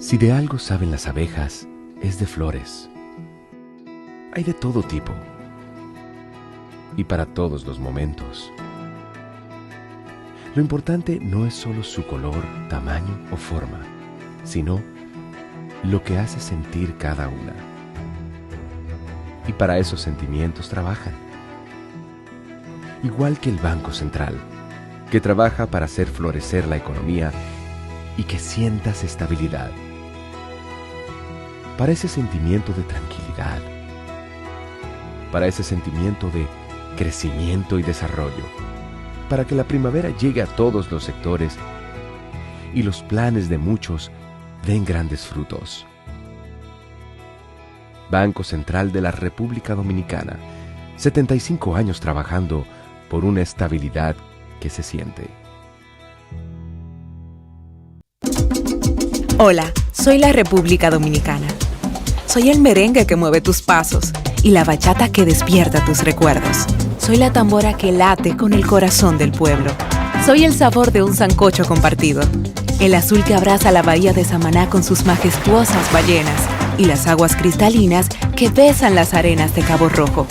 Si de algo saben las abejas, es de flores. Hay de todo tipo y para todos los momentos. Lo importante no es solo su color, tamaño o forma, sino lo que hace sentir cada una. Y para esos sentimientos trabajan. Igual que el Banco Central, que trabaja para hacer florecer la economía y que sientas estabilidad. Para ese sentimiento de tranquilidad, para ese sentimiento de crecimiento y desarrollo, para que la primavera llegue a todos los sectores y los planes de muchos den grandes frutos. Banco Central de la República Dominicana, 75 años trabajando por una estabilidad que se siente. Hola, soy la República Dominicana. Soy el merengue que mueve tus pasos y la bachata que despierta tus recuerdos. Soy la tambora que late con el corazón del pueblo. Soy el sabor de un sancocho compartido, el azul que abraza la bahía de Samaná con sus majestuosas ballenas y las aguas cristalinas que besan las arenas de Cabo Rojo.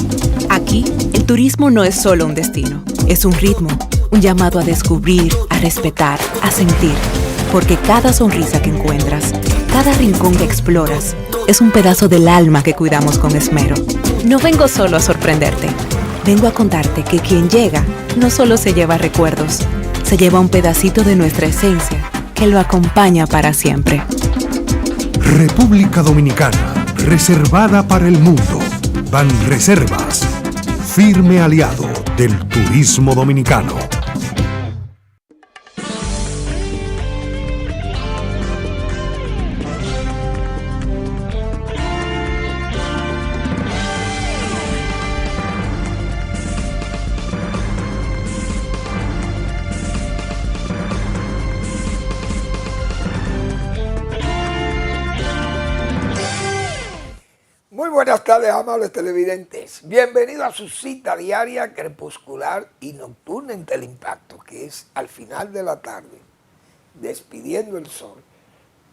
Aquí, el turismo no es solo un destino, es un ritmo, un llamado a descubrir, a respetar, a sentir. Porque cada sonrisa que encuentras, cada rincón que exploras, es un pedazo del alma que cuidamos con esmero. No vengo solo a sorprenderte, vengo a contarte que quien llega no solo se lleva recuerdos, se lleva un pedacito de nuestra esencia que lo acompaña para siempre. República Dominicana, reservada para el mundo. Banreservas, firme aliado del turismo dominicano. Muy buenas tardes, amables televidentes. Bienvenidos a su cita diaria, crepuscular y nocturna en Teleimpacto, que es al final de la tarde, despidiendo el sol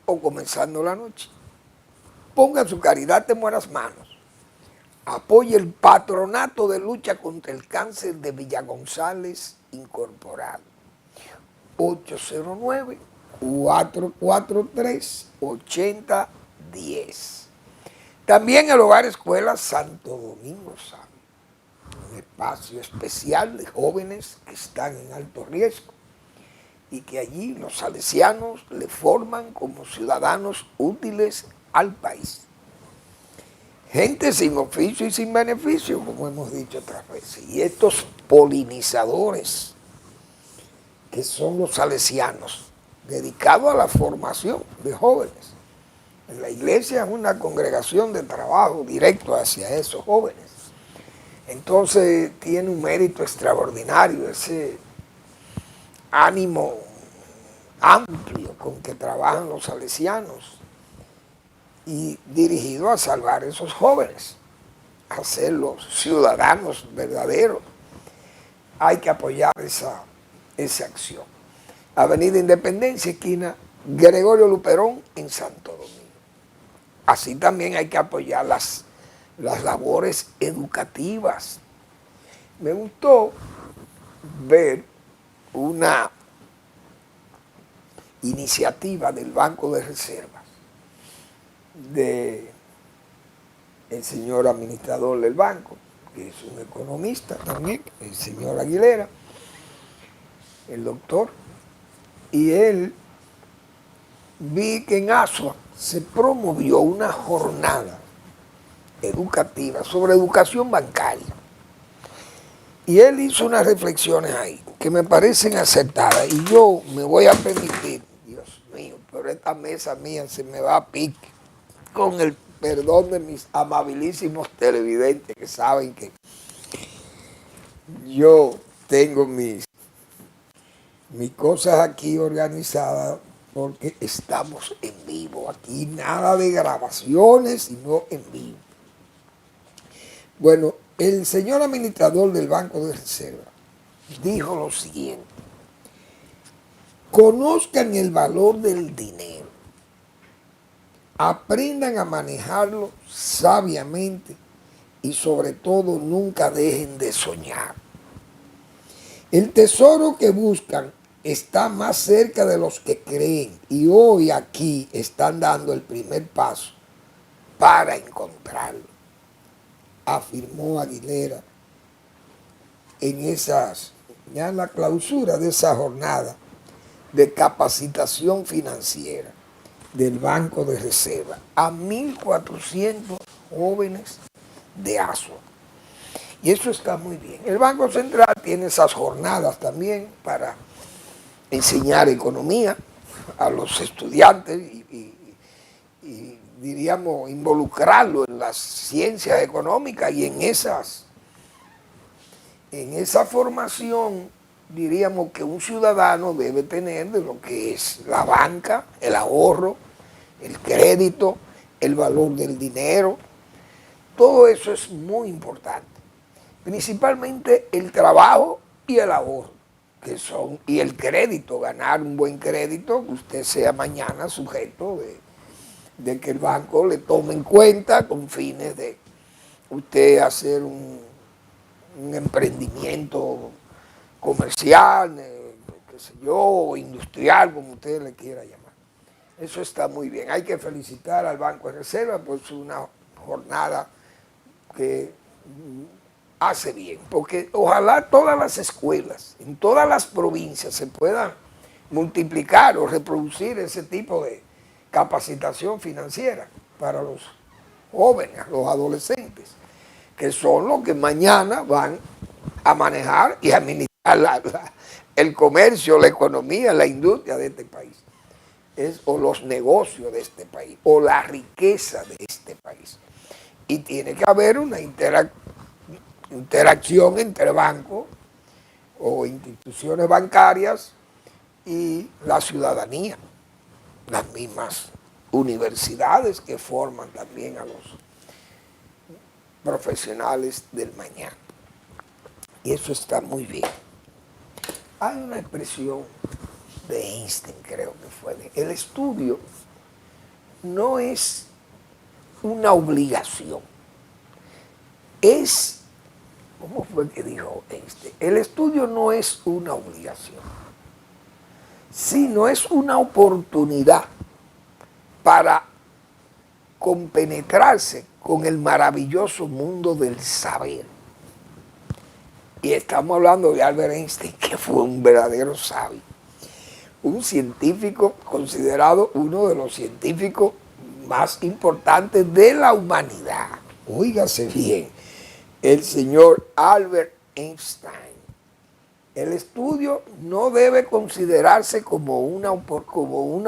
o comenzando la noche. Ponga su caridad en buenas manos. Apoye el Patronato de Lucha contra el Cáncer de Villa González Incorporado. 809-443-8010. También el Hogar Escuela Santo Domingo Sabio, un espacio especial de jóvenes que están en alto riesgo y que allí los salesianos le forman como ciudadanos útiles al país. Gente sin oficio y sin beneficio, como hemos dicho otras veces. Y estos polinizadores, que son los salesianos, dedicados a la formación de jóvenes. En la iglesia es una congregación de trabajo directo hacia esos jóvenes. Entonces tiene un mérito extraordinario ese ánimo amplio con que trabajan los salesianos y dirigido a salvar a esos jóvenes, a hacerlos ciudadanos verdaderos. Hay que apoyar esa acción. Avenida Independencia, esquina Gregorio Luperón en Santo Domingo. Así también hay que apoyar las labores educativas. Me gustó ver una iniciativa del Banco de Reservas, del señor administrador del banco, que es un economista también, el señor Aguilera, el doctor, y él vi que en Asua se promovió una jornada educativa sobre educación bancaria. Y él hizo unas reflexiones ahí que me parecen acertadas. Y yo me voy a permitir, Dios mío, pero esta mesa mía se me va a pique, con el perdón de mis amabilísimos televidentes que saben que yo tengo mis cosas aquí organizadas, porque estamos en vivo. Aquí nada de grabaciones, sino en vivo. Bueno, el señor administrador del Banco de Reserva dijo lo siguiente: conozcan el valor del dinero, aprendan a manejarlo sabiamente y sobre todo nunca dejen de soñar. El tesoro que buscan está más cerca de los que creen y hoy aquí están dando el primer paso para encontrarlo, afirmó Aguilera ya en la clausura de esa jornada de capacitación financiera del Banco de Reserva a 1.400 jóvenes de Asua. Y eso está muy bien. El Banco Central tiene esas jornadas también para enseñar economía a los estudiantes y diríamos, involucrarlo en las ciencias económicas y en esa formación, diríamos que un ciudadano debe tener de lo que es la banca, el ahorro, el crédito, el valor del dinero. Todo eso es muy importante. Principalmente el trabajo y el ahorro, y el crédito, ganar un buen crédito, que usted sea mañana sujeto de que el banco le tome en cuenta con fines de usted hacer un emprendimiento comercial, qué sé yo, industrial, como usted le quiera llamar. Eso está muy bien. Hay que felicitar al Banco de Reserva por una jornada que hace bien, porque ojalá todas las escuelas, en todas las provincias se puedan multiplicar o reproducir ese tipo de capacitación financiera para los jóvenes, los adolescentes, que son los que mañana van a manejar y administrar el comercio, la economía, la industria de este país, o los negocios de este país, o la riqueza de este país. Y tiene que haber una interacción entre bancos o instituciones bancarias y la ciudadanía, las mismas universidades que forman también a los profesionales del mañana. Y eso está muy bien. Hay una expresión de Einstein, creo que fue, el estudio no es una obligación, ¿cómo fue que dijo Einstein? El estudio no es una obligación, sino es una oportunidad para compenetrarse con el maravilloso mundo del saber. Y estamos hablando de Albert Einstein, que fue un verdadero sabio, un científico considerado uno de los científicos más importantes de la humanidad. Óigase bien, el señor Albert Einstein. El estudio no debe considerarse como una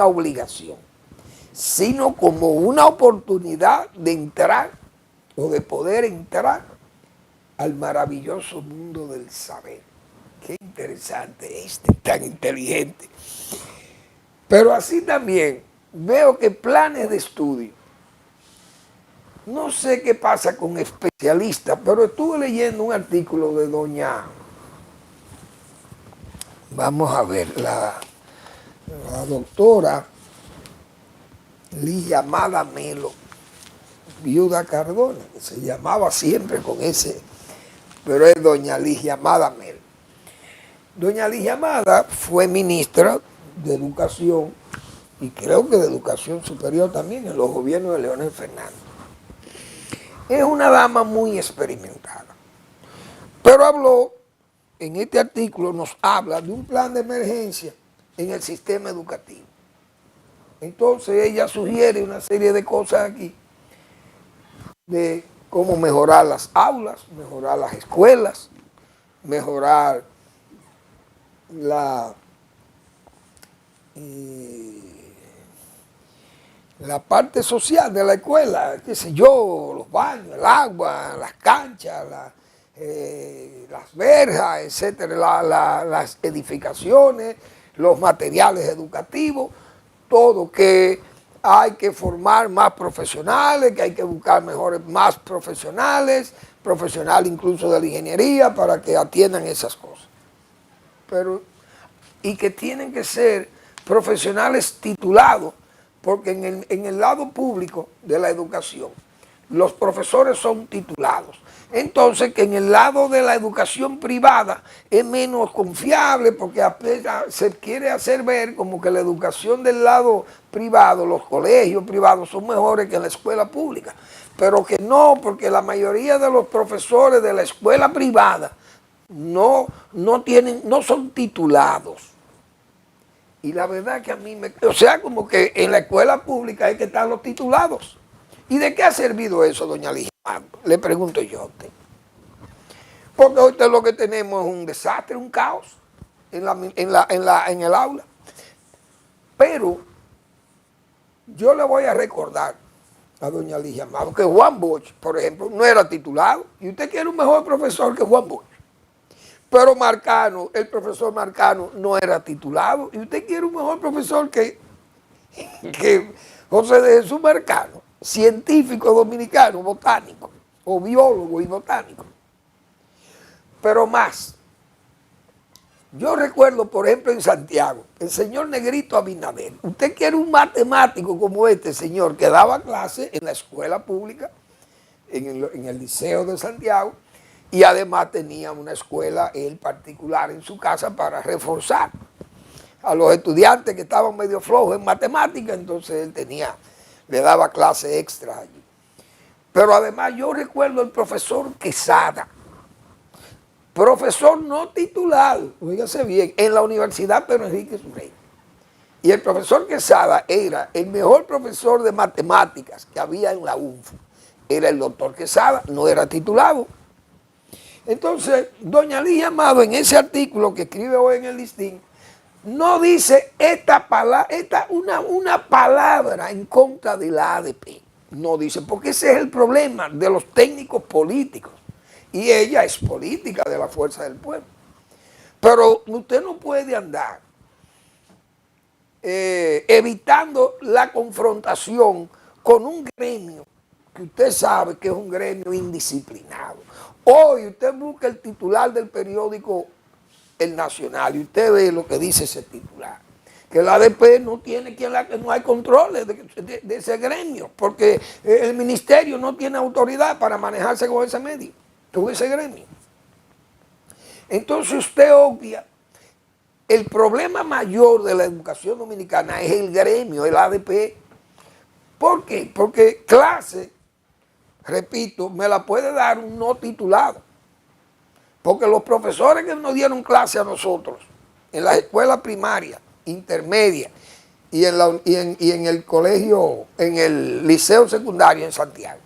obligación, sino como una oportunidad de entrar o de poder entrar al maravilloso mundo del saber. Qué interesante tan inteligente. Pero así también veo que planes de estudio, no sé qué pasa con especialistas, pero estuve leyendo un artículo de vamos a ver, la doctora Ligia Amada Melo, viuda Cardona, que se llamaba siempre con ese, pero es doña Ligia Amada Melo. Doña Ligia Amada fue ministra de Educación y creo que de Educación Superior también en los gobiernos de Leonel Fernández. Es una dama muy experimentada, pero habló, en este artículo nos habla de un plan de emergencia en el sistema educativo. Entonces ella sugiere una serie de cosas aquí, de cómo mejorar las aulas, mejorar las escuelas, mejorar la parte social de la escuela, qué sé yo, los baños, el agua, las canchas, las verjas, etcétera, las edificaciones, los materiales educativos, todo, que hay que formar más profesionales, que hay que buscar más profesionales incluso de la ingeniería para que atiendan esas cosas. Y que tienen que ser profesionales titulados porque en el lado público de la educación, los profesores son titulados. Entonces, que en el lado de la educación privada es menos confiable porque se quiere hacer ver como que la educación del lado privado, los colegios privados son mejores que la escuela pública. Pero que no, porque la mayoría de los profesores de la escuela privada no son titulados. Y la verdad que a mí o sea, como que en la escuela pública hay que estar los titulados. ¿Y de qué ha servido eso, doña Ligia? Le pregunto yo a usted. Porque ahorita lo que tenemos es un desastre, un caos en el aula. Pero yo le voy a recordar a doña Ligia Amado que Juan Bosch, por ejemplo, no era titulado. Y usted quiere un mejor profesor que Juan Bosch. Pero Marcano, el profesor Marcano, no era titulado. Y usted quiere un mejor profesor que José de Jesús Marcano, científico dominicano, botánico, o biólogo y botánico. Pero más, yo recuerdo, por ejemplo, en Santiago, el señor Negrito Abinader. Usted quiere un matemático como este señor que daba clase en la escuela pública, en el Liceo de Santiago, y además tenía una escuela él particular en su casa para reforzar a los estudiantes que estaban medio flojos en matemática, entonces él le daba clase extra allí. Pero además yo recuerdo el profesor Quesada, profesor no titulado, fíjese bien, en la Universidad Pedro Enrique Sureña. Y el profesor Quesada era el mejor profesor de matemáticas que había en la UNFU. Era el doctor Quesada, no era titulado. Entonces, doña Ligia Amado, en ese artículo que escribe hoy en el Listín, no dice una palabra en contra de la ADP. No dice, porque ese es el problema de los técnicos políticos. Y ella es política de la Fuerza del Pueblo. Pero usted no puede andar evitando la confrontación con un gremio que usted sabe que es un gremio indisciplinado. Hoy usted busca el titular del periódico El Nacional y usted ve lo que dice ese titular. Que la ADP no tiene no hay controles de ese gremio, porque el ministerio no tiene autoridad para manejarse con ese medio, con ese gremio. Entonces usted obvia el problema mayor de la educación dominicana es el gremio, el ADP. ¿Por qué? Porque clase, repito, me la puede dar un no titulado. Porque los profesores que nos dieron clase a nosotros en las escuelas primarias, intermedias y en el colegio, en el liceo secundario en Santiago,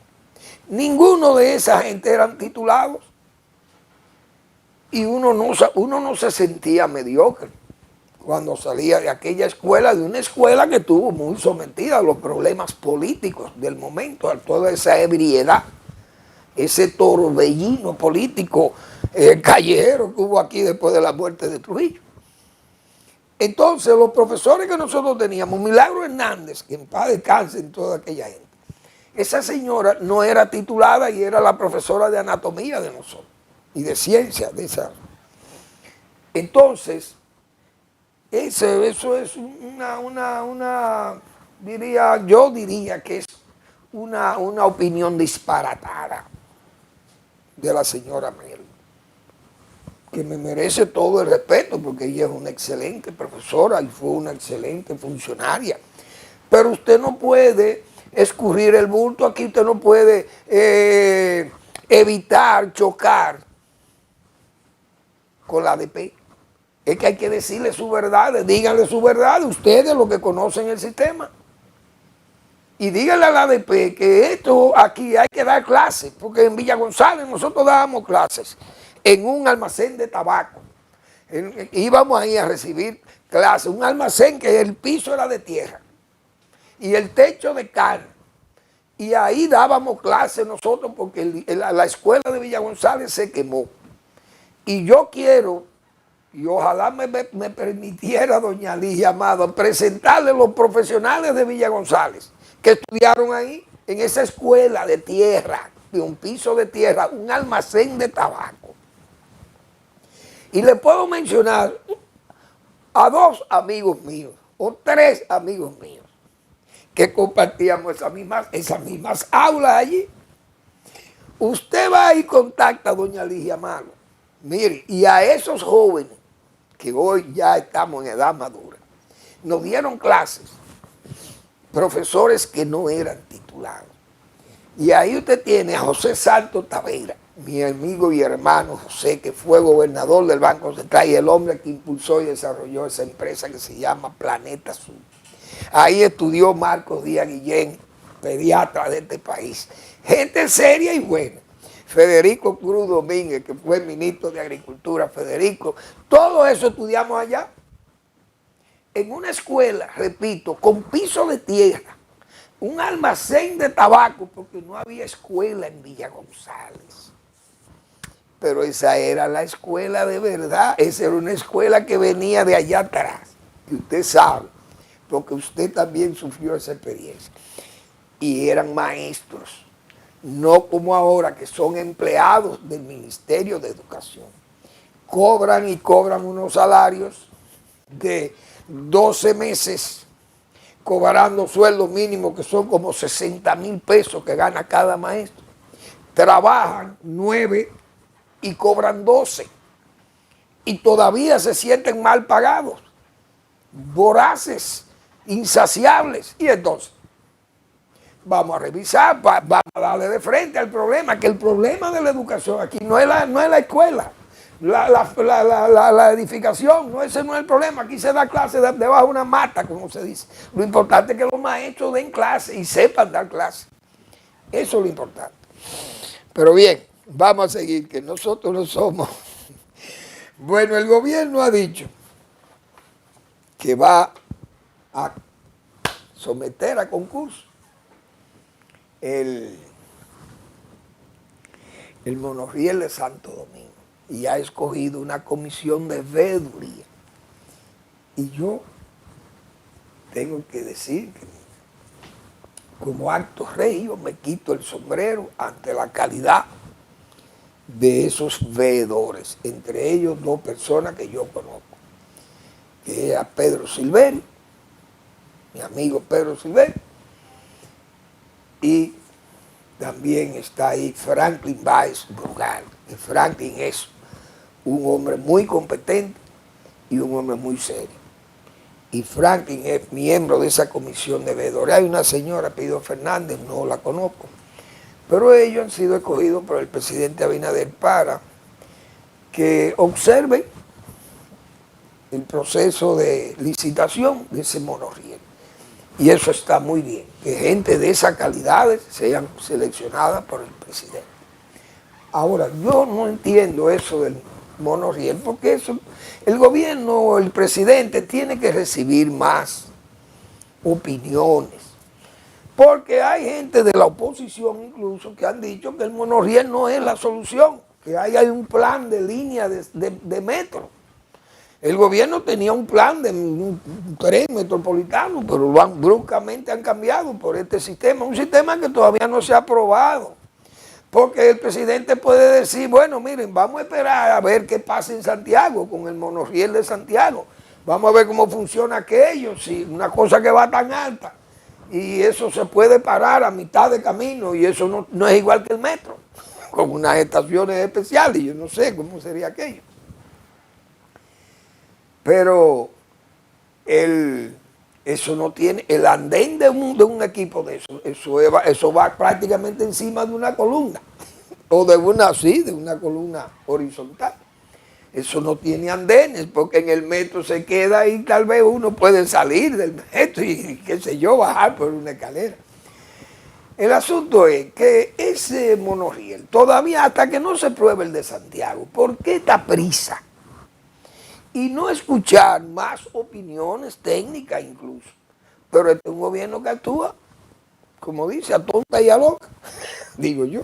ninguno de esa gente eran titulados. Y uno no se sentía mediocre cuando salía de aquella escuela, de una escuela que estuvo muy sometida a los problemas políticos del momento, a toda esa ebriedad, ese torbellino político callejero que hubo aquí después de la muerte de Trujillo. Entonces los profesores que nosotros teníamos, Milagro Hernández, que en paz descanse en toda aquella gente, esa señora no era titulada y era la profesora de anatomía de nosotros y de ciencia de esa. Entonces, eso es yo diría que es una opinión disparatada de la señora Mel, que me merece todo el respeto porque ella es una excelente profesora y fue una excelente funcionaria. Pero usted no puede escurrir el bulto aquí, usted no puede evitar chocar con la ADP. Es que hay que decirle su verdad, díganle su verdad, ustedes los que conocen el sistema. Y díganle a la ADP que esto aquí hay que dar clases, porque en Villa González nosotros dábamos clases en un almacén de tabaco. Íbamos ahí a recibir clases, un almacén que el piso era de tierra y el techo de cal. Y ahí dábamos clases nosotros porque la escuela de Villa González se quemó. Y yo quiero, y ojalá me permitiera doña Ligia Amado, presentarle los profesionales de Villa González que estudiaron ahí, en esa escuela de tierra, de un piso de tierra, un almacén de tabaco. Y le puedo mencionar a 2 amigos míos, o 3 amigos míos, que compartíamos esas mismas aulas allí. Usted va y contacta a doña Ligia Malo. Mire, y a esos jóvenes que hoy ya estamos en edad madura, nos dieron clases profesores que no eran titulados. Y ahí usted tiene a José Santos Tavera, mi amigo y hermano José, que fue gobernador del Banco Central y el hombre que impulsó y desarrolló esa empresa que se llama Planeta Azul. Ahí estudió Marcos Díaz Guillén, pediatra de este país. Gente seria y buena. Federico Cruz Domínguez, que fue ministro de Agricultura, Federico. Todo eso estudiamos allá. En una escuela, repito, con piso de tierra, un almacén de tabaco, porque no había escuela en Villa González. Pero esa era la escuela de verdad, esa era una escuela que venía de allá atrás, y usted sabe, porque usted también sufrió esa experiencia. Y eran maestros, no como ahora que son empleados del Ministerio de Educación. Cobran y cobran unos salarios de 12 meses, cobrando sueldos mínimos que son como 60,000 pesos que gana cada maestro. Trabajan 9 y cobran 12. Y todavía se sienten mal pagados, voraces, insaciables. Y entonces, vamos a revisar, vamos a darle de frente al problema, que el problema de la educación aquí no es la escuela, la edificación, no, ese no es el problema. Aquí se da clase debajo de una mata, como se dice. Lo importante es que los maestros den clase y sepan dar clase. Eso es lo importante. Pero bien, vamos a seguir, que nosotros no somos. Bueno, el gobierno ha dicho que va a someter a concurso el monorriel de Santo Domingo y ha escogido una comisión de veeduría. Y yo tengo que decir que como acto regio me quito el sombrero ante la calidad de esos veedores, entre ellos 2 personas que yo conozco, que es a Pedro Silveri, mi amigo Pedro Silveri, y también está ahí Franklin Báez Brugal, que Franklin es un hombre muy competente y un hombre muy serio. Y Franklin es miembro de esa comisión de veedores. Hay una señora, Pido Fernández, no la conozco, pero ellos han sido escogidos por el presidente Abinader para que observen el proceso de licitación de ese monorriel. Y eso está muy bien, que gente de esas calidades sean seleccionadas por el presidente. Ahora, yo no entiendo eso del monorriel, porque eso, el gobierno o el presidente tiene que recibir más opiniones. Porque hay gente de la oposición incluso que han dicho que el monorriel no es la solución, que hay un plan de línea de metro. El gobierno tenía un plan de un tren metropolitano, pero bruscamente han cambiado por este sistema, un sistema que todavía no se ha aprobado. Porque el presidente puede decir, bueno, miren, vamos a esperar a ver qué pasa en Santiago con el monorriel de Santiago. Vamos a ver cómo funciona aquello, si una cosa que va tan alta. Y eso se puede parar a mitad de camino y eso no es igual que el metro, con unas estaciones especiales, yo no sé cómo sería aquello. Pero eso no tiene, el andén de un equipo de eso va prácticamente encima de una columna, o de una columna horizontal. Eso no tiene andenes, porque en el metro se queda y tal vez uno puede salir del metro y, qué sé yo, bajar por una escalera. El asunto es que ese monorriel, todavía hasta que no se pruebe el de Santiago, ¿por qué esta prisa? Y no escuchar más opiniones técnicas incluso. Pero este es un gobierno que actúa, como dice, a tonta y a loca, digo yo.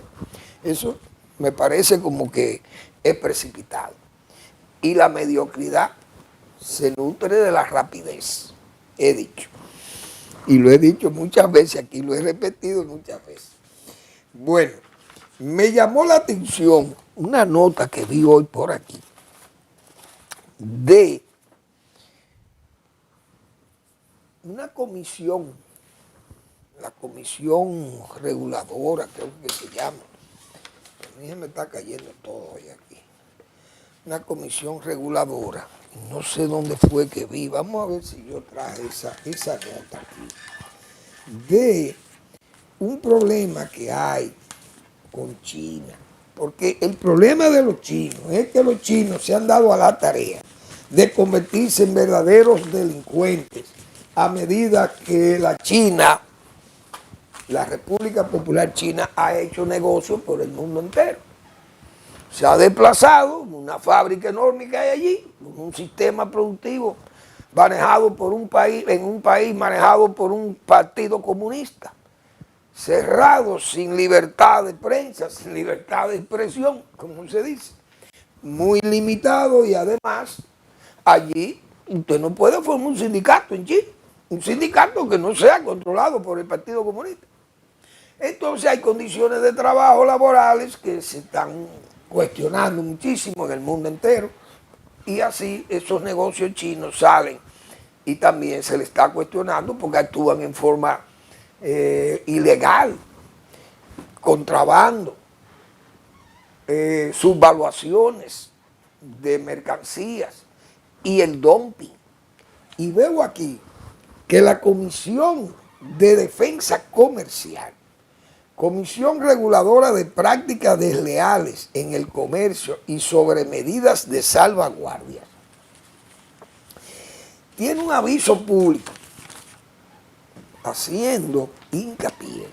Eso me parece como que es precipitado. Y la mediocridad se nutre de la rapidez, he dicho. Y lo he dicho muchas veces aquí, lo he repetido muchas veces. Bueno, me llamó la atención una nota que vi hoy por aquí de una comisión la comisión reguladora, creo que se llama. A mí se me está cayendo todo hoy aquí. Una comisión reguladora, no sé dónde fue que vi, vamos a ver si yo traje esa nota aquí, de un problema que hay con China. Porque el problema de los chinos es que los chinos se han dado a la tarea de convertirse en verdaderos delincuentes a medida que la República Popular China ha hecho negocios por el mundo entero. Se ha desplazado una fábrica enorme que hay allí, un sistema productivo manejado por un país, en un país manejado por un partido comunista, cerrado, sin libertad de prensa, sin libertad de expresión, como se dice, muy limitado, y además allí usted no puede formar un sindicato en Chile, un sindicato que no sea controlado por el Partido Comunista. Entonces hay condiciones de trabajo laborales que se están cuestionando muchísimo en el mundo entero, y así esos negocios chinos salen y también se les está cuestionando porque actúan en forma ilegal, contrabando, subvaluaciones de mercancías y el dumping. Y veo aquí que la Comisión de Defensa Comercial, Comisión Reguladora de Prácticas Desleales en el Comercio y sobre medidas de salvaguardia, tiene un aviso público haciendo hincapié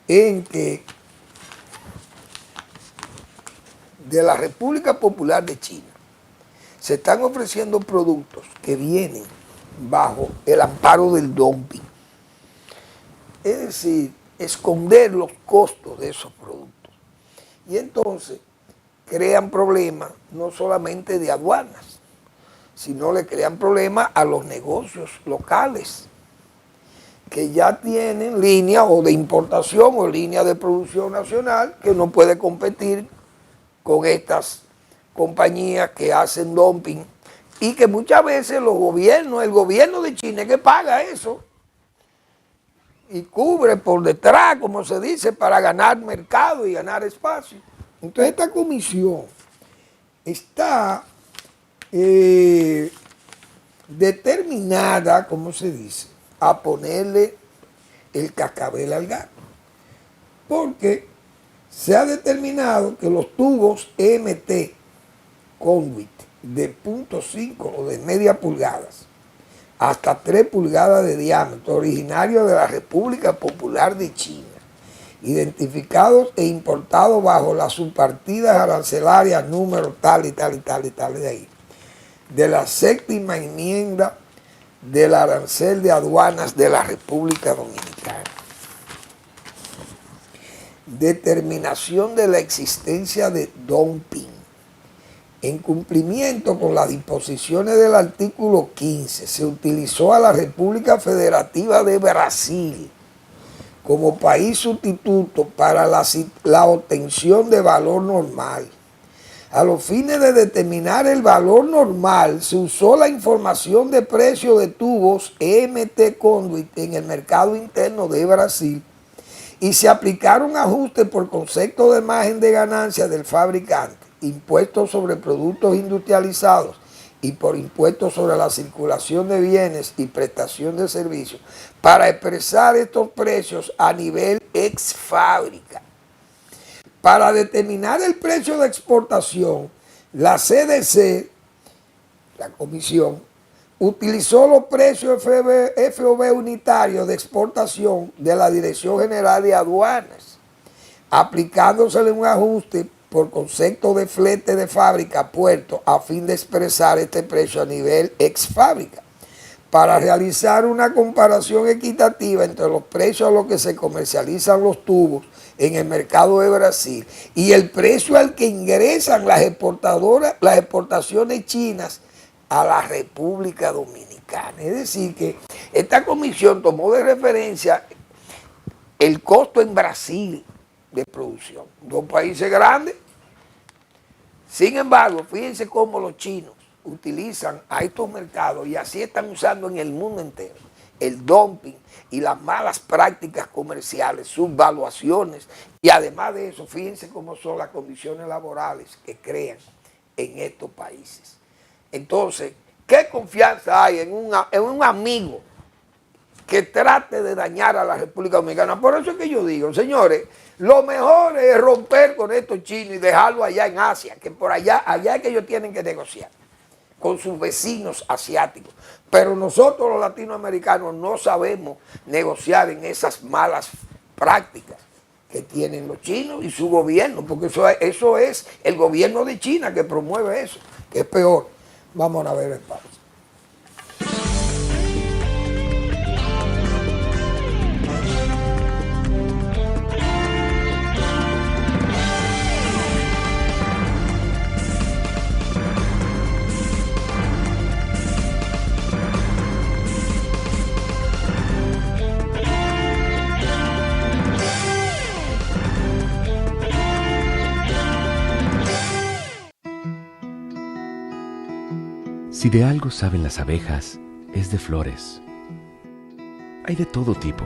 en que de la República Popular de China se están ofreciendo productos que vienen bajo el amparo del dumping. Es decir, esconder los costos de esos productos. Y entonces crean problemas no solamente de aduanas, sino le crean problemas a los negocios locales que ya tienen línea o de importación o línea de producción nacional que no puede competir con estas compañías que hacen dumping y que muchas veces los gobiernos, el gobierno de China es que paga eso y cubre por detrás, como se dice, para ganar mercado y ganar espacio. Entonces esta comisión está determinada, como se dice, a ponerle el cascabel al gato, porque se ha determinado que los tubos MT conduit de 0.5 o de media pulgadas hasta 3 pulgadas de diámetro, originarios de la República Popular de China, identificados e importados bajo las subpartidas arancelarias número tal y tal y tal y tal de ahí, de la 7ª enmienda del arancel de aduanas de la República Dominicana. Determinación de la existencia de dumping. En cumplimiento con las disposiciones del artículo 15, se utilizó a la República Federativa de Brasil como país sustituto para la obtención de valor normal. A los fines de determinar el valor normal, se usó la información de precio de tubos MT Conduit en el mercado interno de Brasil y se aplicaron ajustes por concepto de margen de ganancia del fabricante, impuestos sobre productos industrializados y por impuestos sobre la circulación de bienes y prestación de servicios para expresar estos precios a nivel ex fábrica. Para determinar el precio de exportación, la CDC, la comisión, utilizó los precios FOB unitarios de exportación de la Dirección General de Aduanas, aplicándosele un ajuste por concepto de flete de fábrica a puerto a fin de expresar este precio a nivel ex fábrica, para realizar una comparación equitativa entre los precios a los que se comercializan los tubos en el mercado de Brasil y el precio al que ingresan las exportaciones chinas a la República Dominicana. Es decir, que esta comisión tomó de referencia el costo en Brasil de producción, dos países grandes. Sin embargo, fíjense cómo los chinos utilizan a estos mercados y así están usando en el mundo entero el dumping y las malas prácticas comerciales, subvaluaciones, y además de eso, fíjense cómo son las condiciones laborales que crean en estos países. Entonces, ¿qué confianza hay en un amigo que trate de dañar a la República Dominicana? Por eso es que yo digo, señores, lo mejor es romper con estos chinos y dejarlo allá en Asia, que por allá es que ellos tienen que negociar con sus vecinos asiáticos. Pero nosotros los latinoamericanos no sabemos negociar en esas malas prácticas que tienen los chinos y su gobierno, porque eso es el gobierno de China que promueve eso, que es peor. Vamos a ver el país. Si de algo saben las abejas, es de flores. Hay de todo tipo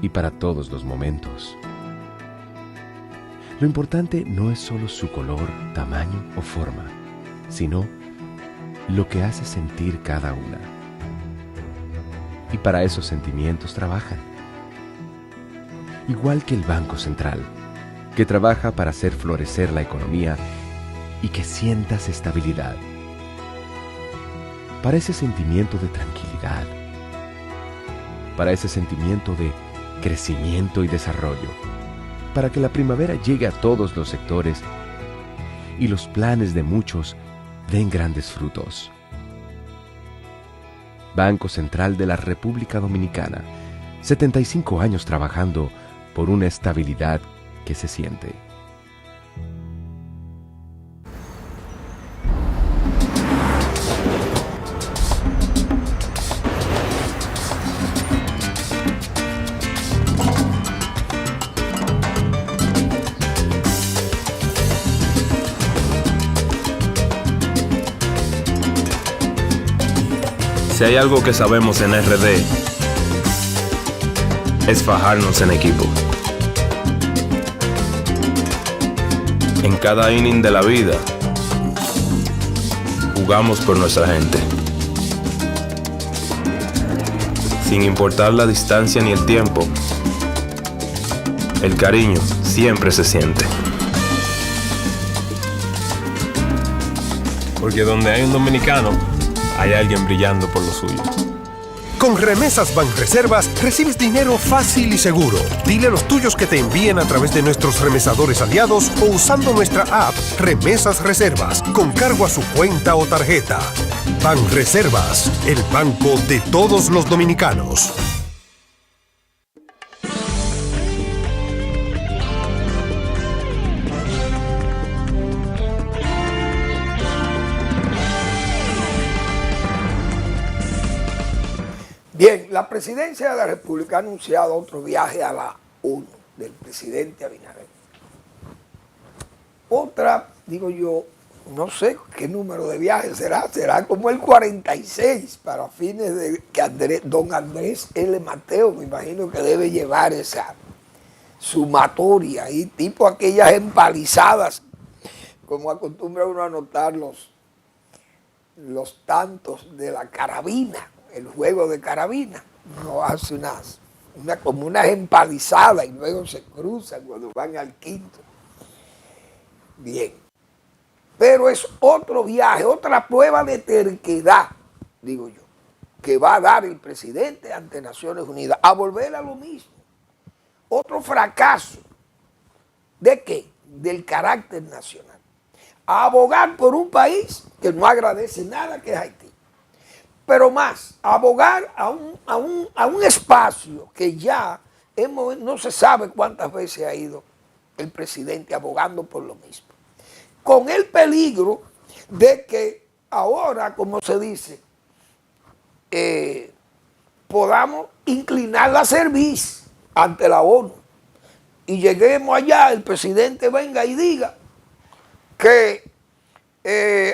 y para todos los momentos. Lo importante no es solo su color, tamaño o forma, sino lo que hace sentir cada una. Y para esos sentimientos trabajan. Igual que el Banco Central, que trabaja para hacer florecer la economía y que sientas estabilidad. Para ese sentimiento de tranquilidad, para ese sentimiento de crecimiento y desarrollo, para que la primavera llegue a todos los sectores y los planes de muchos den grandes frutos. Banco Central de la República Dominicana, 75 años trabajando por una estabilidad que se siente. Si hay algo que sabemos en RD, es fajarnos en equipo. En cada inning de la vida, jugamos por nuestra gente. Sin importar la distancia ni el tiempo, el cariño siempre se siente. Porque donde hay un dominicano, hay alguien brillando por lo suyo. Con Remesas Banreservas recibes dinero fácil y seguro. Dile a los tuyos que te envíen a través de nuestros remesadores aliados o usando nuestra app Remesas Reservas con cargo a su cuenta o tarjeta. Banreservas, el banco de todos los dominicanos. Bien, la presidencia de la República ha anunciado otro viaje a la ONU del presidente Abinader. Otra, digo yo, no sé qué número de viajes será como el 46 para fines de que don Andrés L. Mateo, me imagino que debe llevar esa sumatoria y tipo aquellas empalizadas, como acostumbra uno a anotar los tantos de la carabina. El juego de carabina, uno hace como unas empalizadas y luego se cruzan cuando van al quinto. Bien, pero es otro viaje, otra prueba de terquedad, digo yo, que va a dar el presidente ante Naciones Unidas, a volver a lo mismo. Otro fracaso, ¿de qué? Del carácter nacional. A abogar por un país que no agradece nada, que es Haití. Pero más, abogar a un espacio que ya no se sabe cuántas veces ha ido el presidente abogando por lo mismo. Con el peligro de que ahora, como se dice, podamos inclinar la cerviz ante la ONU y lleguemos allá, el presidente venga y diga que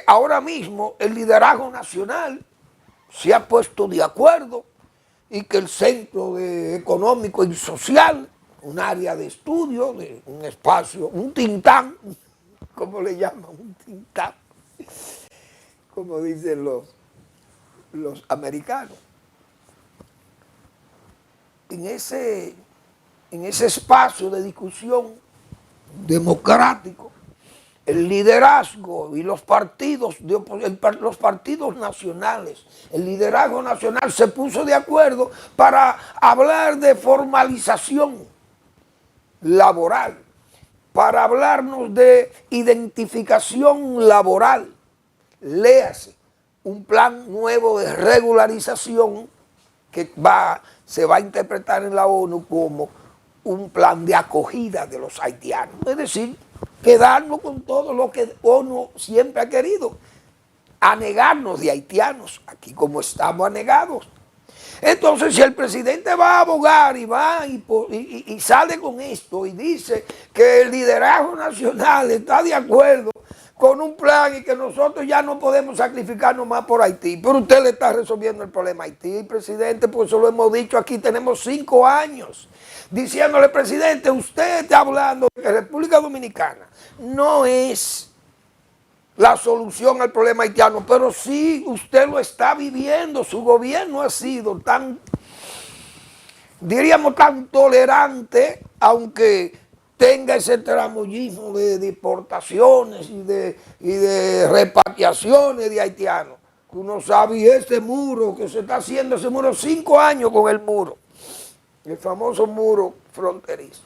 ahora mismo el liderazgo nacional se ha puesto de acuerdo y que el Centro Económico y Social, un área de estudio, de un espacio, un think tank, ¿cómo le llaman? Un think tank, como dicen los americanos. En ese espacio de discusión democrático, el liderazgo y los partidos, los partidos nacionales, el liderazgo nacional se puso de acuerdo para hablar de formalización laboral, para hablarnos de identificación laboral, léase, un plan nuevo de regularización que se va a interpretar en la ONU como un plan de acogida de los haitianos. Es decir, quedarnos con todo lo que ONU siempre ha querido, anegarnos de haitianos, aquí como estamos anegados. Entonces, si el presidente va a abogar y sale con esto y dice que el liderazgo nacional está de acuerdo con un plan y que nosotros ya no podemos sacrificarnos más por Haití, pero usted le está resolviendo el problema a Haití, presidente, pues eso lo hemos dicho aquí, tenemos 5 años diciéndole, presidente, usted está hablando de que República Dominicana no es la solución al problema haitiano, pero sí usted lo está viviendo, su gobierno ha sido tan, diríamos, tan tolerante, aunque tenga ese tramoyismo de deportaciones y de repatriaciones de haitianos. Uno sabe, y ese muro que se está haciendo, ese muro, 5 años con el muro, el famoso muro fronterizo.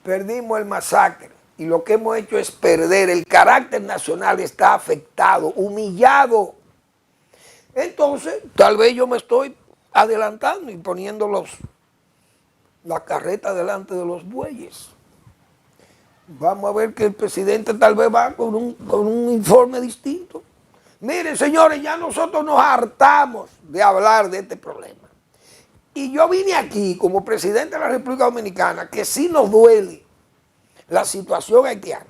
Perdimos el masacre y lo que hemos hecho es perder, el carácter nacional está afectado, humillado. Entonces, tal vez yo me estoy adelantando y poniendo la carreta delante de los bueyes. Vamos a ver que el presidente tal vez va con un informe distinto. Miren, señores, ya nosotros nos hartamos de hablar de este problema. Y yo vine aquí como presidente de la República Dominicana, que sí nos duele la situación haitiana.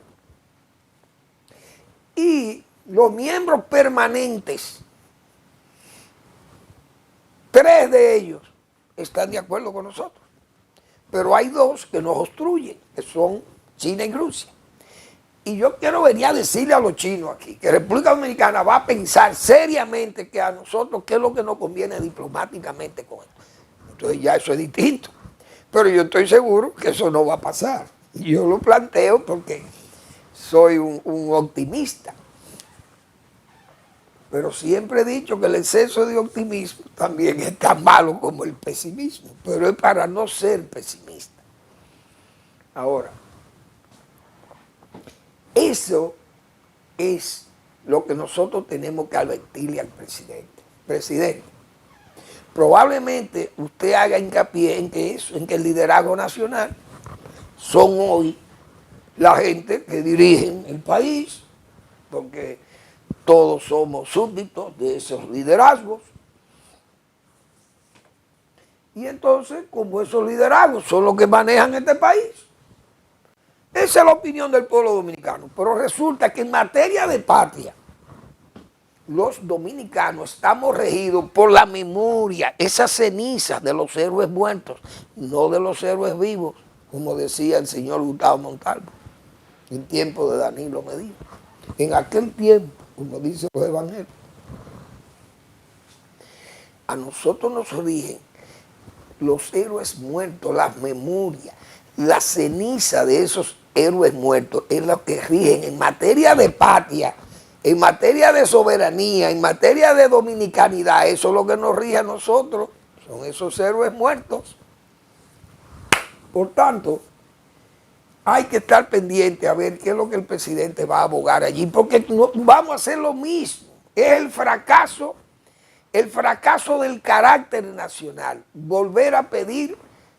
Y los miembros permanentes, 3 de ellos están de acuerdo con nosotros. Pero hay 2 que nos obstruyen, que son China y Rusia. Y yo quiero venir a decirle a los chinos aquí que República Dominicana va a pensar seriamente que a nosotros qué es lo que nos conviene diplomáticamente con esto. Entonces ya eso es distinto. Pero yo estoy seguro que eso no va a pasar. Yo lo planteo porque soy un optimista. Pero siempre he dicho que el exceso de optimismo también es tan malo como el pesimismo, pero es para no ser pesimista. Ahora, eso es lo que nosotros tenemos que advertirle al presidente. Presidente, probablemente usted haga hincapié en que eso, en que el liderazgo nacional son hoy la gente que dirigen el país, porque todos somos súbditos de esos liderazgos. Y entonces, como esos liderazgos son los que manejan este país, esa es la opinión del pueblo dominicano. Pero resulta que en materia de patria, los dominicanos estamos regidos por la memoria, esas cenizas de los héroes muertos, no de los héroes vivos, como decía el señor Gustavo Montalvo, en tiempo de Danilo Medina. En aquel tiempo, como dicen los evangelios, a nosotros nos rigen los héroes muertos, las memorias, la ceniza de esos héroes muertos es lo que rigen en materia de patria, en materia de soberanía, en materia de dominicanidad. Eso es lo que nos rige a nosotros, son esos héroes muertos. Por tanto, hay que estar pendiente a ver qué es lo que el presidente va a abogar allí, porque no, vamos a hacer lo mismo. Es el fracaso del carácter nacional. Volver a pedir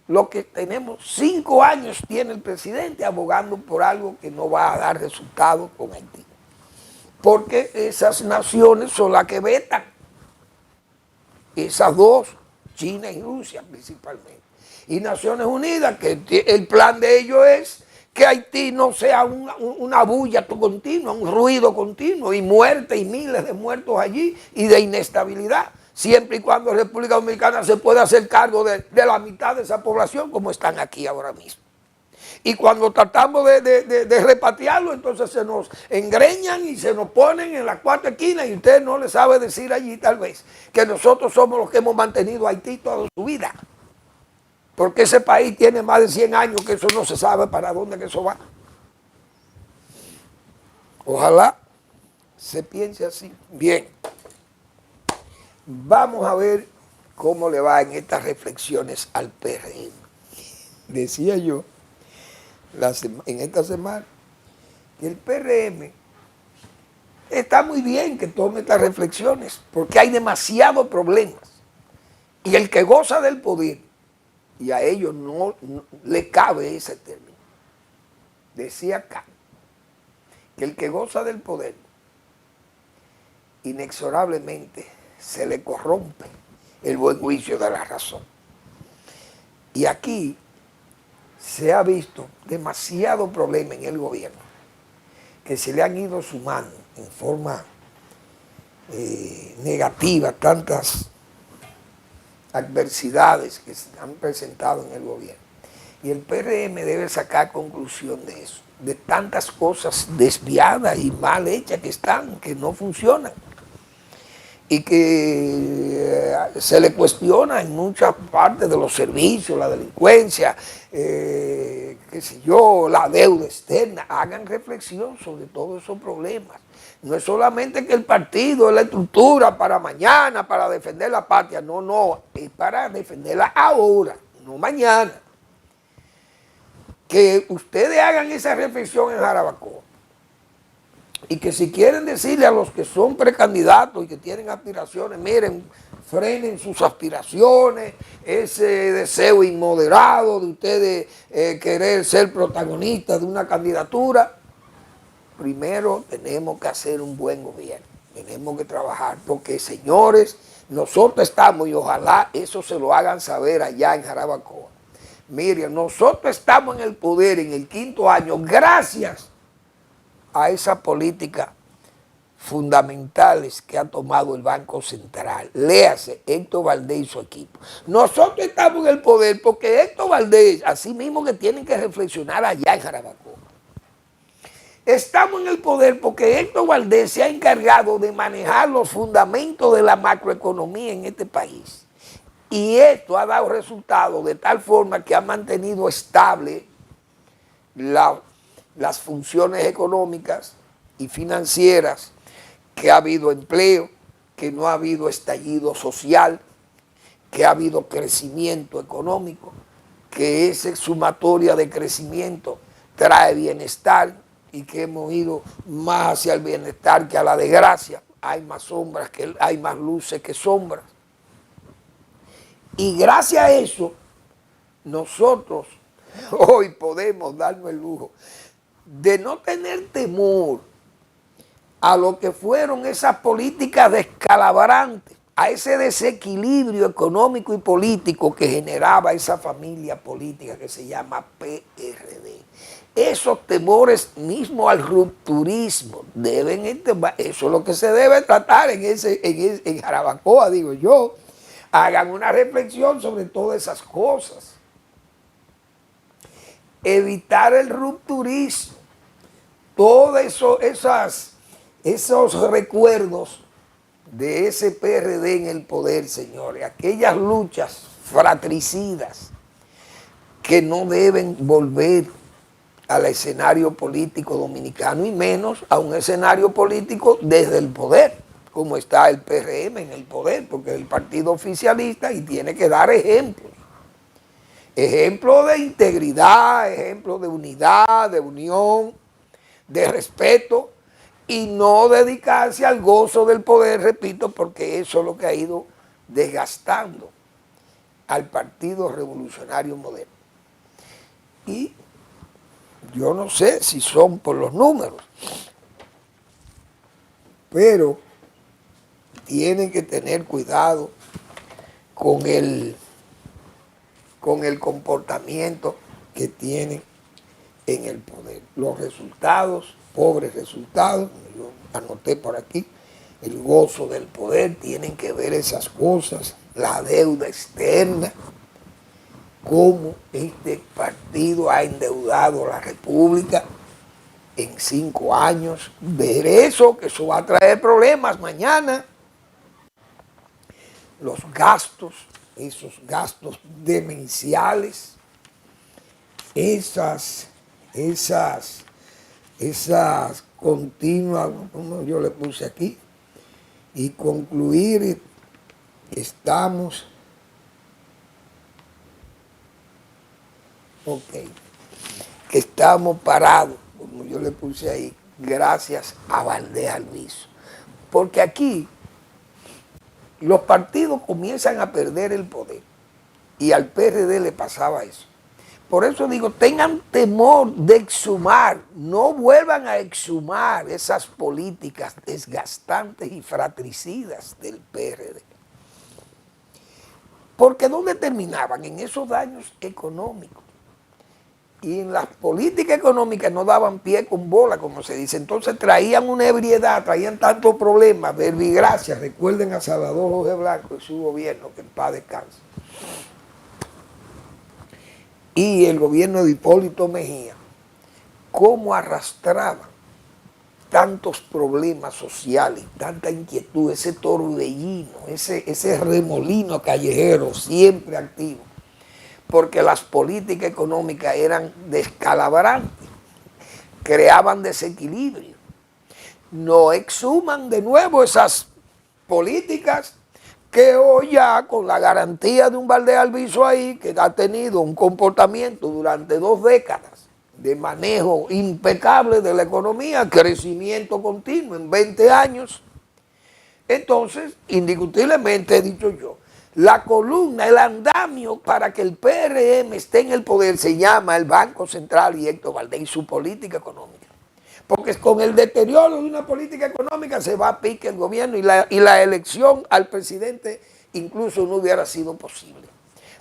lo que tenemos 5 años tiene el presidente abogando por algo que no va a dar resultados con Haití. Porque esas naciones son las que vetan. Esas 2, China y Rusia principalmente. Y Naciones Unidas, que el plan de ellos es que Haití no sea una bulla continua, un ruido continuo, y muerte y miles de muertos allí, y de inestabilidad, siempre y cuando República Dominicana se pueda hacer cargo de la mitad de esa población, como están aquí ahora mismo. Y cuando tratamos de repatriarlo, entonces se nos engreñan y se nos ponen en la cuarta esquina, y usted no le sabe decir allí tal vez que nosotros somos los que hemos mantenido a Haití toda su vida. Porque ese país tiene más de 100 años que eso no se sabe para dónde que eso va. Ojalá se piense así. Bien, vamos a ver cómo le va en estas reflexiones al PRM. Decía yo en esta semana que el PRM está muy bien que tome estas reflexiones, porque hay demasiados problemas. Y el que goza del poder, y a ellos no le cabe ese término. Decía Kant que el que goza del poder inexorablemente se le corrompe el buen juicio de la razón. Y aquí se ha visto demasiado problema en el gobierno que se le han ido sumando en forma negativa tantas adversidades que se han presentado en el gobierno. Y el PRM debe sacar conclusión de eso, de tantas cosas desviadas y mal hechas que están, que no funcionan. Y que se le cuestiona en muchas partes de los servicios, la delincuencia, qué sé yo, la deuda externa. Hagan reflexión sobre todos esos problemas. No es solamente que el partido es la estructura para mañana, para defender la patria. No, no, es para defenderla ahora, no mañana. Que ustedes hagan esa reflexión en Jarabacoa. Y que si quieren decirle a los que son precandidatos y que tienen aspiraciones, miren, frenen sus aspiraciones, ese deseo inmoderado de ustedes querer ser protagonistas de una candidatura. Primero tenemos que hacer un buen gobierno, tenemos que trabajar, porque señores, nosotros estamos, y ojalá eso se lo hagan saber allá en Jarabacoa. Miren, nosotros estamos en el poder en el 5º año gracias a esa política fundamentales que ha tomado el Banco Central. Léase, Héctor Valdés y su equipo. Nosotros estamos en el poder porque Héctor Valdés, así mismo que tienen que reflexionar allá en Jarabacoa. Estamos en el poder porque Héctor Valdés se ha encargado de manejar los fundamentos de la macroeconomía en este país. Y esto ha dado resultados de tal forma que ha mantenido estable las funciones económicas y financieras, que ha habido empleo, que no ha habido estallido social, que ha habido crecimiento económico, que esa sumatoria de crecimiento trae bienestar y que hemos ido más hacia el bienestar que a la desgracia. Hay más sombras, hay más luces que sombras. Y gracias a eso, nosotros hoy podemos darnos el lujo de no tener temor a lo que fueron esas políticas descalabrantes, a ese desequilibrio económico y político que generaba esa familia política que se llama PRD. Esos temores mismo al rupturismo eso es lo que se debe tratar en Jarabacoa, digo yo. Hagan una reflexión sobre todas esas cosas. Evitar el rupturismo, todos esos recuerdos de ese PRD en el poder, señores, aquellas luchas fratricidas que no deben volver al escenario político dominicano y menos a un escenario político desde el poder, como está el PRM en el poder, porque es el partido oficialista y tiene que dar ejemplos. Ejemplo de integridad, ejemplo de unidad, de unión, de respeto, y no dedicarse al gozo del poder, repito, porque eso es lo que ha ido desgastando al Partido Revolucionario Moderno. Y yo no sé si son por los números, pero tienen que tener cuidado con el comportamiento que tienen en el poder. Los resultados, pobres resultados, yo anoté por aquí, el gozo del poder, tienen que ver esas cosas, la deuda externa, cómo este partido ha endeudado a la República en 5 años, ver eso, que eso va a traer problemas mañana. Los gastos, esos gastos demenciales, esas continuas, como yo le puse aquí, y concluir, estamos, que estamos parados, como yo le puse ahí, gracias a Valdés Alviso. Porque aquí los partidos comienzan a perder el poder y al PRD le pasaba eso. Por eso digo, tengan temor de exhumar, no vuelvan a exhumar esas políticas desgastantes y fratricidas del PRD. Porque ¿dónde terminaban? En esos daños económicos. Y en las políticas económicas no daban pie con bola, como se dice. Entonces traían una ebriedad, traían tantos problemas, verbigracia. Recuerden a Salvador Jorge Blanco y su gobierno, que en paz descanse. Y el gobierno de Hipólito Mejía, cómo arrastraba tantos problemas sociales, tanta inquietud, ese torbellino, ese remolino callejero siempre activo, porque las políticas económicas eran descalabrantes, creaban desequilibrio. No exhuman de nuevo esas políticas que hoy ya con la garantía de un Valdés Alviso ahí, que ha tenido un comportamiento durante 2 décadas de manejo impecable de la economía, crecimiento continuo en 20 años. Entonces, indiscutiblemente he dicho yo, la columna, el andamio para que el PRM esté en el poder se llama el Banco Central y Héctor Valdés y su política económica. Porque con el deterioro de una política económica se va a pique el gobierno y la elección al presidente incluso no hubiera sido posible.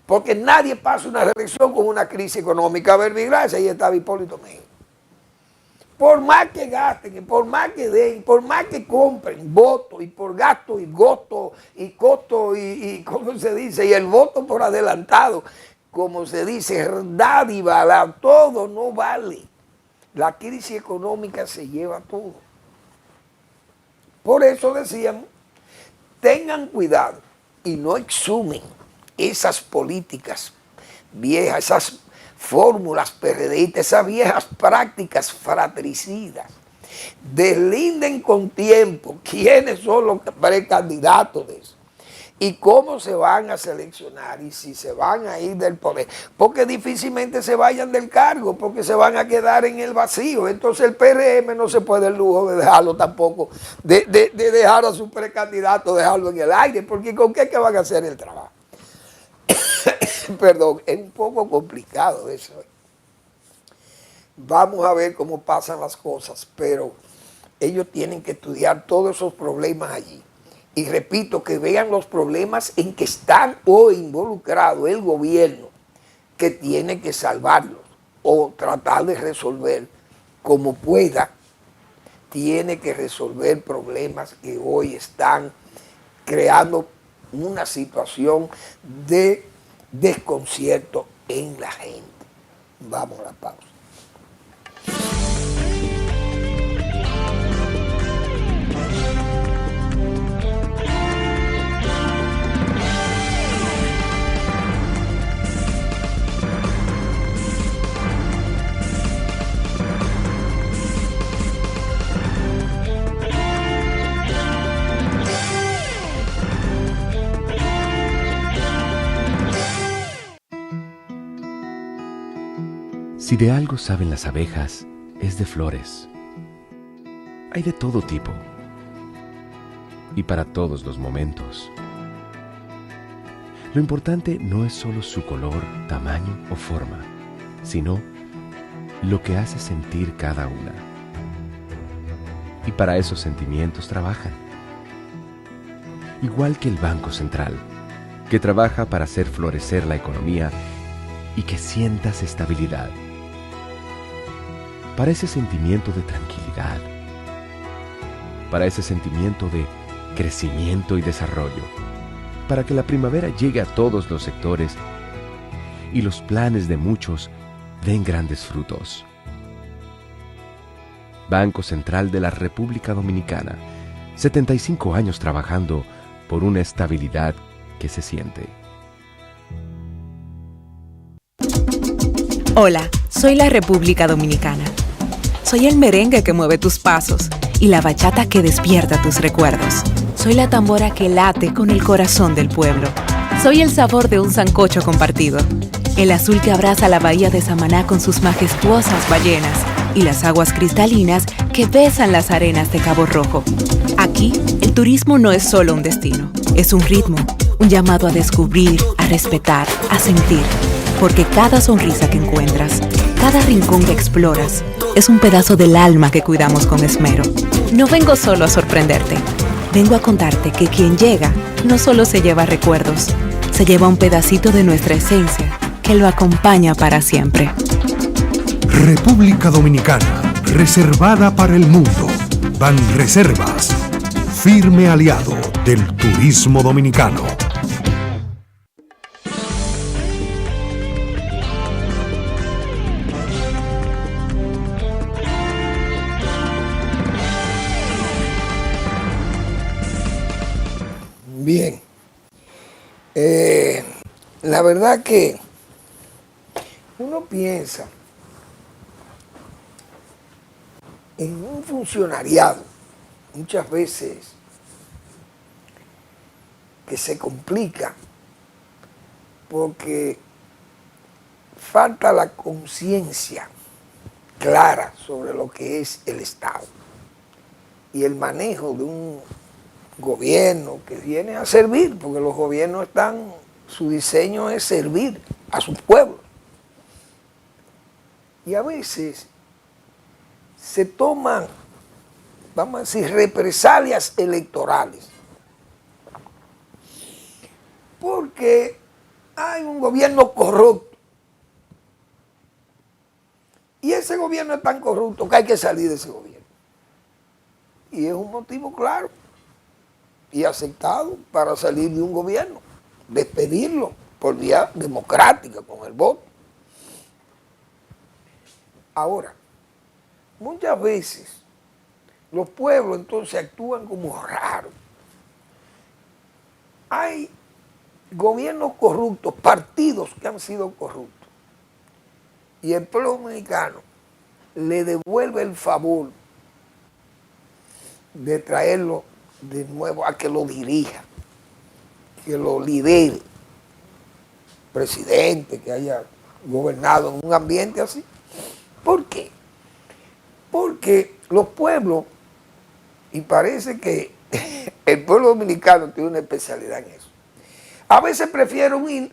Porque nadie pasa una reelección con una crisis económica. Verbigracia, ahí estaba Hipólito Mejía. Por más que gasten, por más que den, por más que compren votos y por gasto y costo y ¿cómo se dice? Y el voto por adelantado, como se dice, dádiva, todo no vale. La crisis económica se lleva todo. Por eso decíamos, tengan cuidado y no exhumen esas políticas viejas, esas fórmulas PRDistas, esas viejas prácticas fratricidas. Deslinden con tiempo quiénes son los precandidatos de eso y cómo se van a seleccionar y si se van a ir del poder, porque difícilmente se vayan del cargo, porque se van a quedar en el vacío. Entonces el PRM no se puede el lujo de dejarlo tampoco, de dejar a su precandidato, dejarlo en el aire, porque ¿con qué que van a hacer el trabajo? Perdón, es un poco complicado eso. Vamos a ver cómo pasan las cosas, pero ellos tienen que estudiar todos esos problemas allí. Y repito, que vean los problemas en que están hoy involucrados el gobierno, que tiene que salvarlos o tratar de resolver como pueda. Tiene que resolver problemas que hoy están creando una situación de desconcierto en la gente. Vamos a la pausa. Si de algo saben las abejas, es de flores. Hay de todo tipo y para todos los momentos. Lo importante no es solo su color, tamaño o forma, sino lo que hace sentir cada una. Y para esos sentimientos trabajan. Igual que el Banco Central, que trabaja para hacer florecer la economía y que sientas estabilidad. para ese sentimiento de tranquilidad, para ese sentimiento de crecimiento y desarrollo, para que la primavera llegue a todos los sectores y los planes de muchos den grandes frutos. Banco Central de la República Dominicana, 75 años trabajando por una estabilidad que se siente. Hola, soy la República Dominicana. Soy el merengue que mueve tus pasos y la bachata que despierta tus recuerdos. Soy la tambora que late con el corazón del pueblo. Soy el sabor de un sancocho compartido, el azul que abraza la bahía de Samaná con sus majestuosas ballenas y las aguas cristalinas que besan las arenas de Cabo Rojo. Aquí, el turismo no es solo un destino, es un ritmo, un llamado a descubrir, a respetar, a sentir. Porque cada sonrisa que encuentras, cada rincón que exploras, es un pedazo del alma que cuidamos con esmero. No vengo solo a sorprenderte, vengo a contarte que quien llega no solo se lleva recuerdos, se lleva un pedacito de nuestra esencia que lo acompaña para siempre. República Dominicana, reservada para el mundo. Banreservas, firme aliado del turismo dominicano. Bien, la verdad que uno piensa en un funcionariado muchas veces que se complica porque falta la conciencia clara sobre lo que es el Estado y el manejo de un gobierno que viene a servir, porque los gobiernos están, su diseño es servir a sus pueblos. Y a veces se toman, vamos a decir, represalias electorales, porque hay un gobierno corrupto. Y ese gobierno es tan corrupto que hay que salir de ese gobierno. Y es un motivo claro y aceptado para salir de un gobierno, despedirlo por vía democrática, con el voto. Ahora, muchas veces los pueblos entonces actúan como raros. Hay gobiernos corruptos, partidos que han sido corruptos, y el pueblo dominicano le devuelve el favor de traerlo de nuevo a que lo dirija, que lo lidere, presidente que haya gobernado en un ambiente así. ¿Por qué? Porque los pueblos, y parece que el pueblo dominicano tiene una especialidad en eso, a veces prefiere un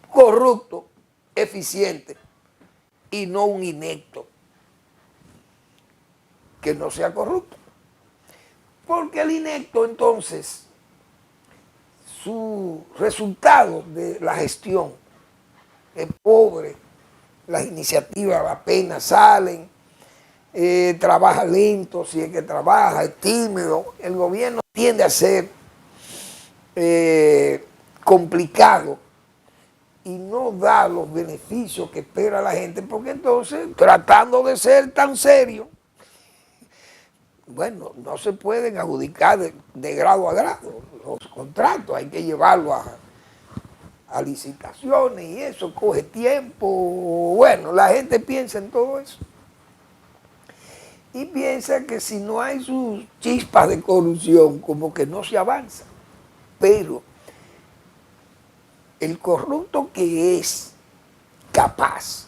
corrupto eficiente y no un inepto que no sea corrupto. Porque el inepto, entonces, su resultado de la gestión es pobre, las iniciativas apenas salen, trabaja lento, si es que trabaja, es tímido, el gobierno tiende a ser complicado y no da los beneficios que espera la gente, porque entonces, tratando de ser tan serio, bueno, no se pueden adjudicar de grado a grado los contratos, hay que llevarlo a licitaciones y eso coge tiempo. Bueno, la gente piensa en todo eso y piensa que si no hay sus chispas de corrupción, como que no se avanza. Pero el corrupto que es capaz,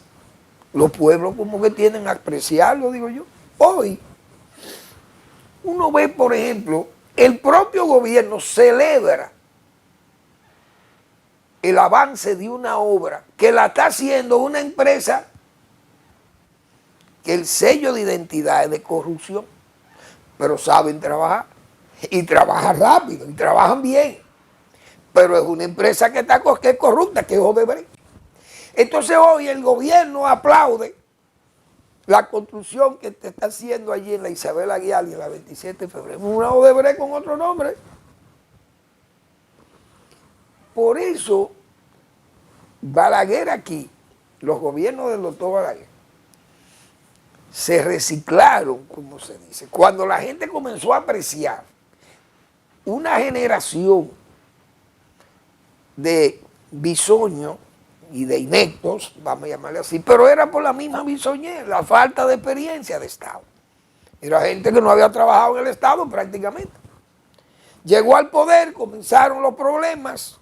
los pueblos como que tienen a apreciarlo, digo yo. Hoy uno ve, por ejemplo, el propio gobierno celebra el avance de una obra que la está haciendo una empresa que el sello de identidad es de corrupción, pero saben trabajar y trabajan rápido y trabajan bien, pero es una empresa que es corrupta, que es Odebrecht. Entonces hoy el gobierno aplaude la construcción que te está haciendo allí en la Isabel Aguilar y en la 27 de febrero, una Odebrecht con otro nombre. Por eso, Balaguer aquí, los gobiernos del doctor Balaguer, se reciclaron, como se dice, cuando la gente comenzó a apreciar una generación de bisoños y de ineptos, vamos a llamarle así, pero era por la misma bisoñez, la falta de experiencia de Estado. Era gente que no había trabajado en el Estado prácticamente. Llegó al poder, comenzaron los problemas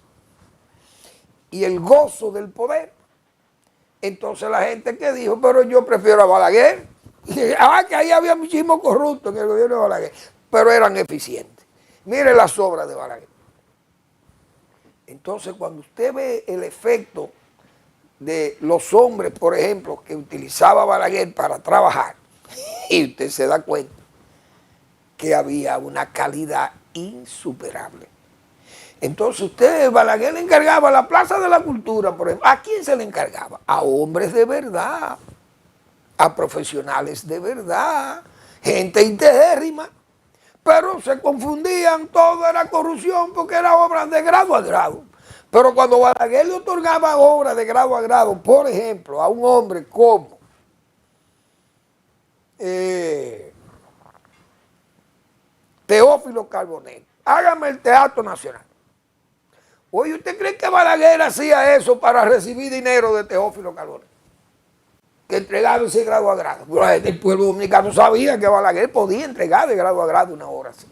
y el gozo del poder. Entonces la gente que dijo, pero yo prefiero a Balaguer. Que ahí había muchísimos corruptos en el gobierno de Balaguer, pero eran eficientes. Mire las obras de Balaguer. Entonces cuando usted ve el efecto de los hombres, por ejemplo, que utilizaba Balaguer para trabajar, y usted se da cuenta que había una calidad insuperable. Entonces usted, Balaguer le encargaba la Plaza de la Cultura, por ejemplo. ¿A quién se le encargaba? A hombres de verdad, a profesionales de verdad, gente integérrima, pero se confundían, todo era corrupción porque era obra de grado a grado. Pero cuando Balaguer le otorgaba obras de grado a grado, por ejemplo, a un hombre como Teófilo Carbonet, hágame el Teatro Nacional. Oye, ¿usted cree que Balaguer hacía eso para recibir dinero de Teófilo Carbonet? Que entregaba ese grado a grado. Pero el pueblo dominicano sabía que Balaguer podía entregar de grado a grado una obra así.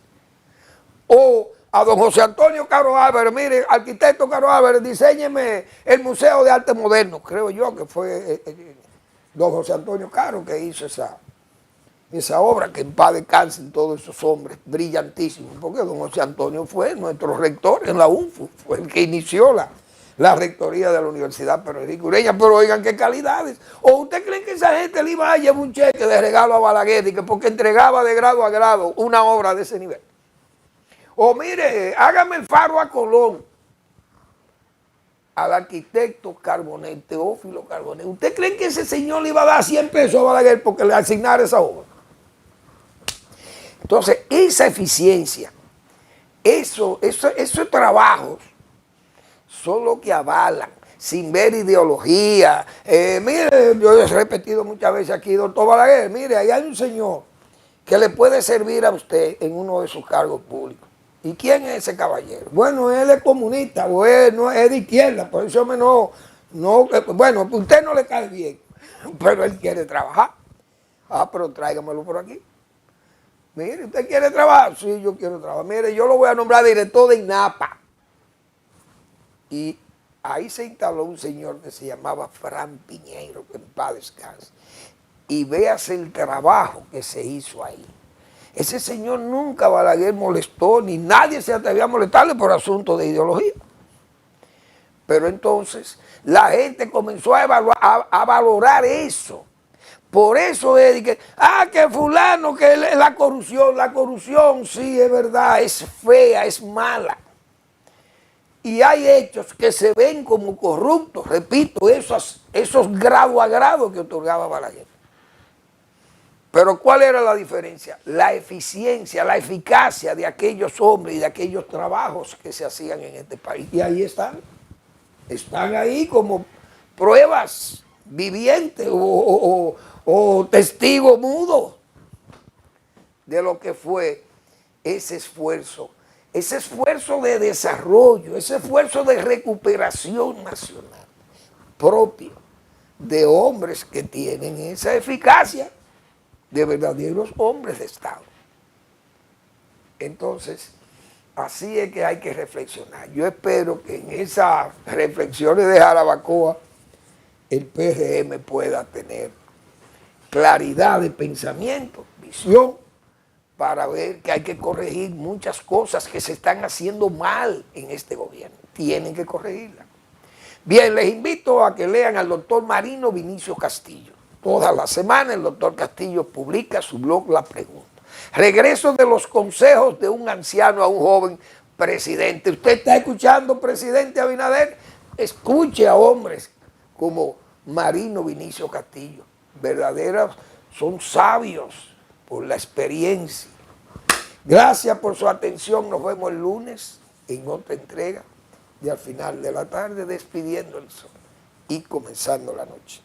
O a don José Antonio Caro Álvarez, mire, arquitecto Caro Álvarez, diséñeme el Museo de Arte Moderno. Creo yo que fue don José Antonio Caro que hizo esa obra, que en paz descansen todos esos hombres brillantísimos, porque don José Antonio fue nuestro rector en la UNFU, fue el que inició la rectoría de la Universidad Pedro Ureña, pero oigan qué calidades. ¿O usted cree que esa gente le iba a llevar un cheque de regalo a Balaguer y que porque entregaba de grado a grado una obra de ese nivel? O mire, hágame el faro a Colón, al arquitecto Carbonet, Teófilo Carbonet. ¿Usted cree que ese señor le iba a dar 100 pesos a Balaguer porque le asignara esa obra? Entonces, esa eficiencia, esos trabajos son los que avalan, sin ver ideología. Mire, yo he repetido muchas veces aquí, doctor Balaguer, mire, ahí hay un señor que le puede servir a usted en uno de sus cargos públicos. ¿Y quién es ese caballero? Bueno, él es comunista o él no es de izquierda, por eso bueno, usted no le cae bien, pero él quiere trabajar. Ah, pero tráigamelo por aquí. Mire, ¿usted quiere trabajar? Sí, yo quiero trabajar. Mire, yo lo voy a nombrar director de INAPA. Y ahí se instaló un señor que se llamaba Fran Piñeiro, que en paz descanse. Y véase el trabajo que se hizo ahí. Ese señor nunca Balaguer molestó, ni nadie se atrevía a molestarle por asuntos de ideología. Pero entonces la gente comenzó a valorar eso. Por eso es que fulano, que la corrupción sí es verdad, es fea, es mala. Y hay hechos que se ven como corruptos, repito, esos grado a grado que otorgaba Balaguer. Pero ¿cuál era la diferencia? La eficiencia, la eficacia de aquellos hombres y de aquellos trabajos que se hacían en este país. Y ahí están ahí como pruebas vivientes o testigos mudos de lo que fue ese esfuerzo de desarrollo, ese esfuerzo de recuperación nacional propio de hombres que tienen esa eficacia de verdaderos hombres de Estado. Entonces, así es que hay que reflexionar. Yo espero que en esas reflexiones de Jarabacoa el PRM pueda tener claridad de pensamiento, visión, para ver que hay que corregir muchas cosas que se están haciendo mal en este gobierno. Tienen que corregirlas. Bien, les invito a que lean al doctor Marino Vinicio Castillo. Todas las semanas el doctor Castillo publica su blog La Pregunta. Regreso de los consejos de un anciano a un joven presidente. ¿Usted está escuchando, presidente Abinader? Escuche a hombres como Marino Vinicio Castillo, verdaderos son sabios por la experiencia. Gracias por su atención, nos vemos el lunes en otra entrega de Al Final de la Tarde, despidiendo el sol y comenzando la noche.